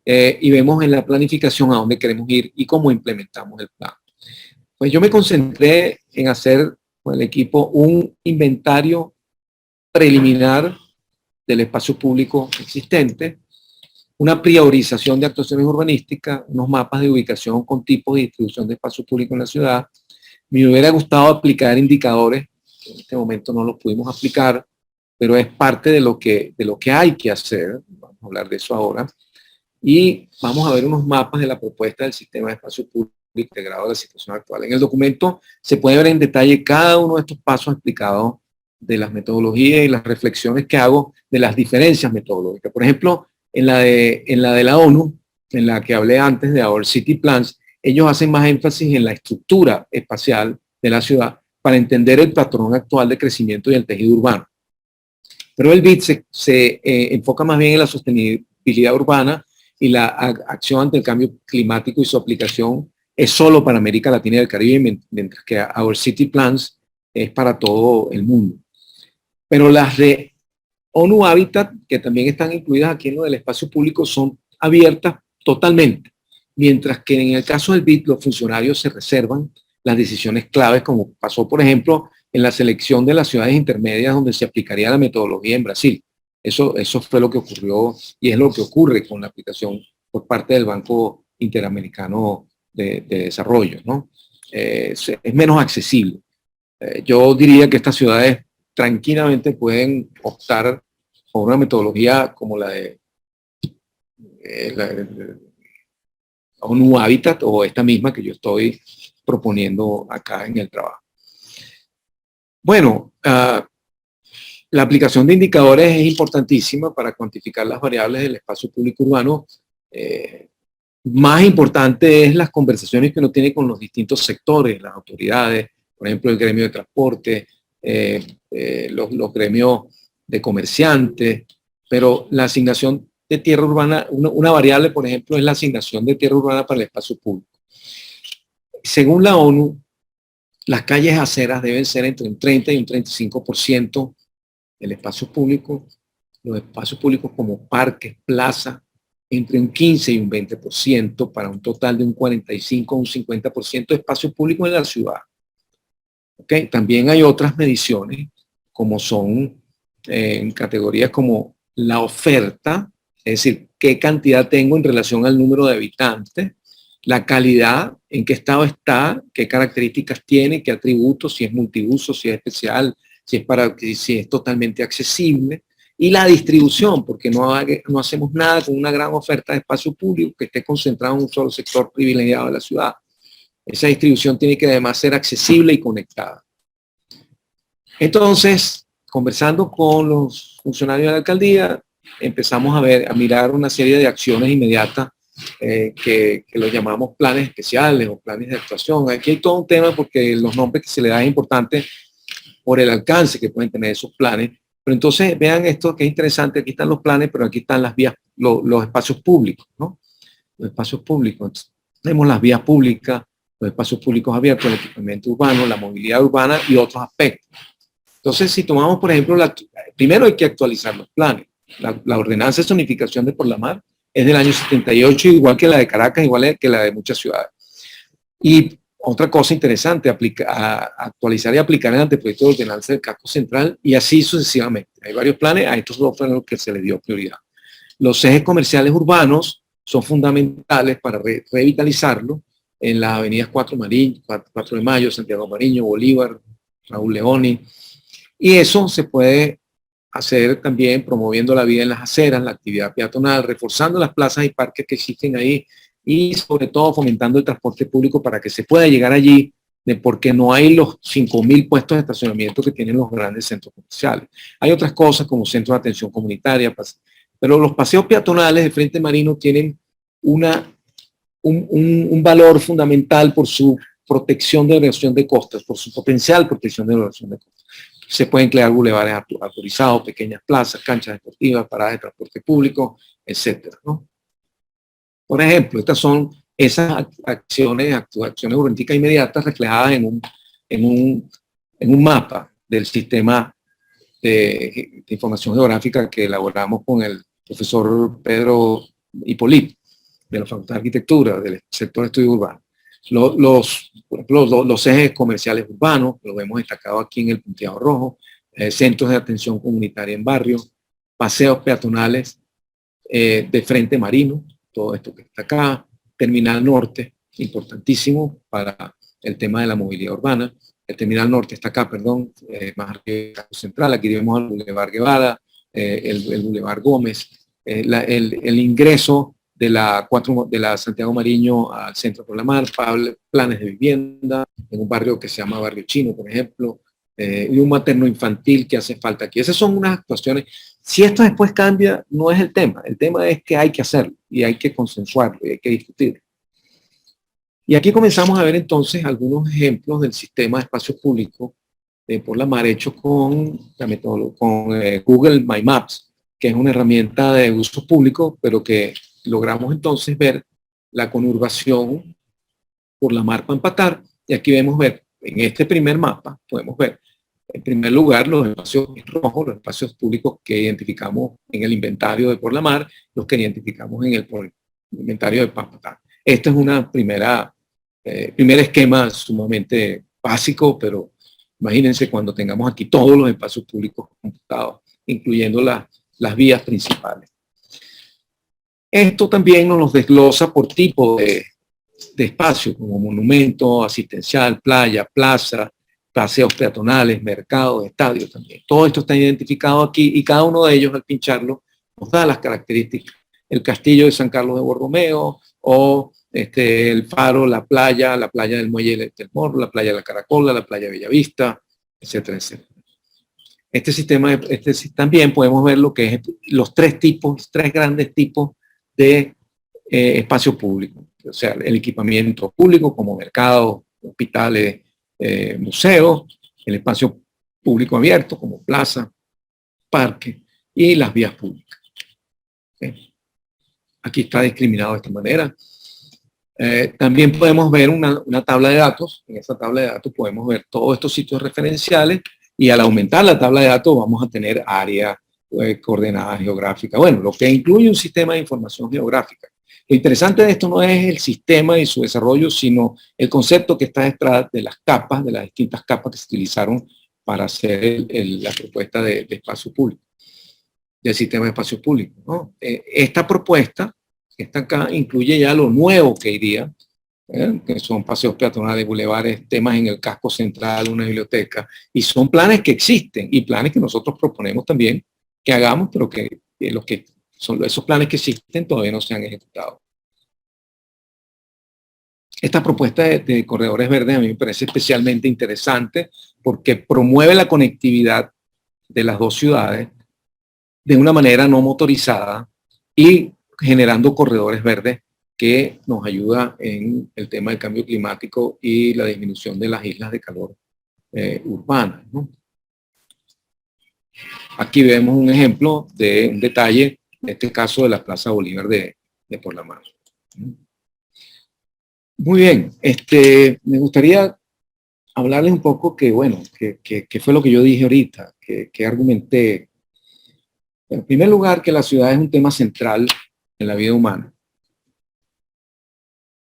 [SPEAKER 1] y vemos en la planificación a dónde queremos ir y cómo implementamos el plan. Pues yo me concentré en hacer con el equipo un inventario preliminar del espacio público existente, una priorización de actuaciones urbanísticas, unos mapas de ubicación con tipos de distribución de espacio público en la ciudad. Me hubiera gustado aplicar indicadores, en este momento no los pudimos aplicar, pero es parte de lo que hay que hacer, vamos a hablar de eso ahora, y vamos a ver unos mapas de la propuesta del sistema de espacio público integrado a la situación actual. En el documento se puede ver en detalle cada uno de estos pasos explicados de las metodologías y las reflexiones que hago de las diferencias metodológicas. Por ejemplo, en la de la ONU, en la que hablé antes de Our City Plans, ellos hacen más énfasis en la estructura espacial de la ciudad para entender el patrón actual de crecimiento y el tejido urbano. Pero el BID se enfoca más bien en la sostenibilidad urbana y la acción ante el cambio climático y su aplicación es solo para América Latina y el Caribe, mientras que Our City Plans es para todo el mundo. Pero las de ONU Habitat, que también están incluidas aquí en lo del espacio público, son abiertas totalmente, mientras que en el caso del BID los funcionarios se reservan las decisiones claves, como pasó, por ejemplo, en la selección de las ciudades intermedias donde se aplicaría la metodología en Brasil. Eso fue lo que ocurrió y es lo que ocurre con la aplicación por parte del Banco Interamericano de Desarrollo, ¿no? Es menos accesible. Yo diría que estas ciudades tranquilamente pueden optar por una metodología como la de ONU Habitat o esta misma que yo estoy proponiendo acá en el trabajo. Bueno, la aplicación de indicadores es importantísima para cuantificar las variables del espacio público urbano. Más importante es las conversaciones que uno tiene con los distintos sectores, las autoridades, por ejemplo, el gremio de transporte, los gremios de comerciantes, pero la asignación de tierra urbana, una variable, por ejemplo, es la asignación de tierra urbana para el espacio público. Según la ONU, las calles aceras deben ser entre un 30 y un 35% del espacio público, los espacios públicos como parques, plazas, entre un 15 y un 20%, para un total de un 45 o un 50% de espacio público en la ciudad. ¿Okay? También hay otras mediciones, como son en categorías como la oferta, es decir, qué cantidad tengo en relación al número de habitantes, la calidad, en qué estado está, qué características tiene, qué atributos, si es multiuso, si es especial, si es totalmente accesible, y la distribución, porque no hacemos nada con una gran oferta de espacio público que esté concentrado en un solo sector privilegiado de la ciudad. Esa distribución tiene que además ser accesible y conectada. Entonces, conversando con los funcionarios de la alcaldía, empezamos a mirar una serie de acciones inmediatas que lo llamamos planes especiales o planes de actuación. Aquí hay todo un tema porque los nombres que se le dan es importante por el alcance que pueden tener esos planes. Pero entonces vean esto que es interesante, aquí están los planes, pero aquí están las vías, los espacios públicos, ¿no? Los espacios públicos. Entonces, tenemos las vías públicas, los espacios públicos abiertos, el equipamiento urbano, la movilidad urbana y otros aspectos. Entonces, si tomamos, por ejemplo, primero hay que actualizar los planes. La ordenanza de zonificación de Por la Mar es del año 78, igual que la de Caracas, igual que la de muchas ciudades. Y otra cosa interesante, actualizar y aplicar el anteproyecto de ordenanza del casco central y así sucesivamente. Hay varios planes, a estos dos fueron los que se les dio prioridad. Los ejes comerciales urbanos son fundamentales para revitalizarlo en las avenidas 4 de Mayo, Santiago Mariño, Bolívar, Raúl Leoni. Y eso se puede hacer también promoviendo la vida en las aceras, la actividad peatonal, reforzando las plazas y parques que existen ahí y sobre todo fomentando el transporte público para que se pueda llegar allí de por qué no hay los 5.000 puestos de estacionamiento que tienen los grandes centros comerciales. Hay otras cosas como centros de atención comunitaria, pero los paseos peatonales de Frente Marino tienen un valor fundamental por su protección de elevación de costas, por su potencial protección de elevación de costas. Se pueden crear bulevares autorizados, pequeñas plazas, canchas deportivas, paradas de transporte público, etcétera, ¿no? Por ejemplo, estas son esas acciones urbanísticas inmediatas reflejadas en un mapa del sistema de información geográfica que elaboramos con el profesor Pedro Hipólito de la Facultad de Arquitectura del sector de estudio urbano. Los ejes comerciales urbanos, lo vemos destacado aquí en el punteado rojo, centros de atención comunitaria en barrios, paseos peatonales de Frente Marino, todo esto que está acá, Terminal Norte, importantísimo para el tema de la movilidad urbana. El Terminal Norte está acá, perdón, más central, aquí vemos el Boulevard Guevara, el Boulevard Gómez, el ingreso de la Santiago Mariño al centro por la mar, planes de vivienda, en un barrio que se llama Barrio Chino, por ejemplo, y un materno infantil que hace falta aquí. Esas son unas actuaciones. Si esto después cambia, no es el tema es que hay que hacerlo y hay que consensuarlo y hay que discutirlo. Y aquí comenzamos a ver entonces algunos ejemplos del sistema de espacio público por la mar hecho con la metodología, con Google My Maps, que es una herramienta de uso público, pero que logramos entonces ver la conurbación por la mar para empatar. Y aquí vemos ver, en este primer mapa, podemos ver, en primer lugar, los espacios rojos, los espacios públicos que identificamos en el inventario de por la mar, los que identificamos en el inventario de Pampatán. Este es una primer esquema sumamente básico, pero imagínense cuando tengamos aquí todos los espacios públicos computados, incluyendo las vías principales. Esto también nos los desglosa por tipo de espacio, como monumento, asistencial, playa, plaza, paseos peatonales, mercados, estadios también. Todo esto está identificado aquí y cada uno de ellos al pincharlo nos da las características. El castillo de San Carlos de Borromeo o el faro, la playa del Muelle del Morro, la playa de la Caracola, la playa de Bellavista, etcétera, etcétera. Este sistema, también podemos ver lo que es los tres grandes tipos de espacio público. O sea, el equipamiento público como mercados, hospitales, museos, el espacio público abierto como plaza, parque y las vías públicas. ¿Sí? Aquí está discriminado de esta manera. También podemos ver una tabla de datos. En esa tabla de datos podemos ver todos estos sitios referenciales y al aumentar la tabla de datos vamos a tener áreas, coordenadas geográficas. Bueno, lo que incluye un sistema de información geográfica. Lo interesante de esto no es el sistema y su desarrollo, sino el concepto que está detrás de las capas, de las distintas capas que se utilizaron para hacer la propuesta de espacio público, del sistema de espacio público, ¿no? Esta propuesta, que está acá, incluye ya lo nuevo que iría, que son paseos peatonales, bulevares, temas en el casco central, una biblioteca, y son planes que existen y planes que nosotros proponemos también que hagamos, pero que esos planes que existen todavía no se han ejecutado. Esta propuesta de corredores verdes a mí me parece especialmente interesante porque promueve la conectividad de las dos ciudades de una manera no motorizada y generando corredores verdes que nos ayuda en el tema del cambio climático y la disminución de las islas de calor urbanas, ¿no? Aquí vemos un ejemplo de un detalle, en este caso de la Plaza Bolívar de Por la Mar. Muy bien, me gustaría hablarles un poco que fue lo que yo dije ahorita, que argumenté. En primer lugar, que la ciudad es un tema central en la vida humana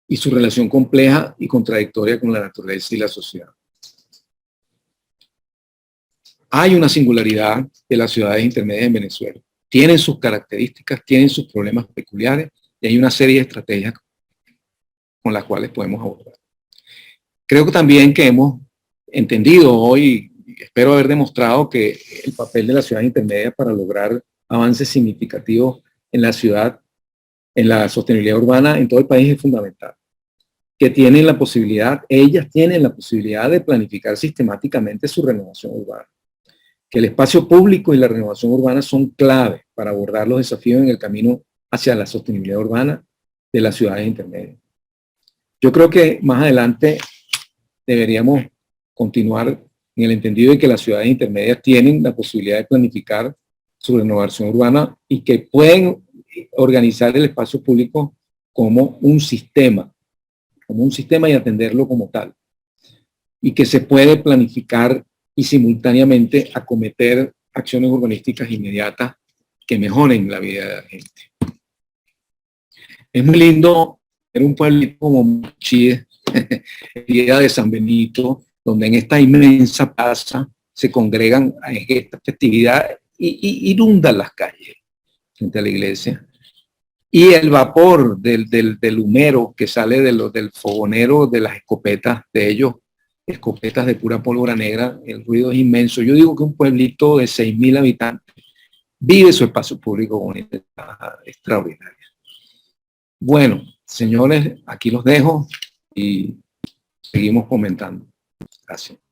[SPEAKER 1] y su relación compleja y contradictoria con la naturaleza y la sociedad. Hay una singularidad de las ciudades intermedias en Venezuela. Tienen sus características, tienen sus problemas peculiares y hay una serie de estrategias con las cuales podemos abordar. Creo que también que hemos entendido hoy, y espero haber demostrado que el papel de la ciudad intermedia para lograr avances significativos en la ciudad, en la sostenibilidad urbana en todo el país es fundamental. que tienen la posibilidad, ellas tienen la posibilidad de planificar sistemáticamente su renovación urbana. Que el espacio público y la renovación urbana son clave para abordar los desafíos en el camino hacia la sostenibilidad urbana de las ciudades intermedias. Yo creo que más adelante deberíamos continuar en el entendido de que las ciudades intermedias tienen la posibilidad de planificar su renovación urbana y que pueden organizar el espacio público como un sistema y atenderlo como tal. Y que se puede planificar y simultáneamente acometer acciones urbanísticas inmediatas que mejoren la vida de la gente. Es muy lindo ver un pueblito como Chile, el día de San Benito, donde en esta inmensa plaza se congregan a esta festividad y inundan las calles frente a la iglesia. Y el vapor del humero que sale del fogonero de las escopetas de ellos, escopetas de pura pólvora negra, el ruido es inmenso. Yo digo que un pueblito de 6.000 habitantes vive su espacio público con una extraordinaria. Bueno, señores, aquí los dejo y seguimos comentando. Gracias.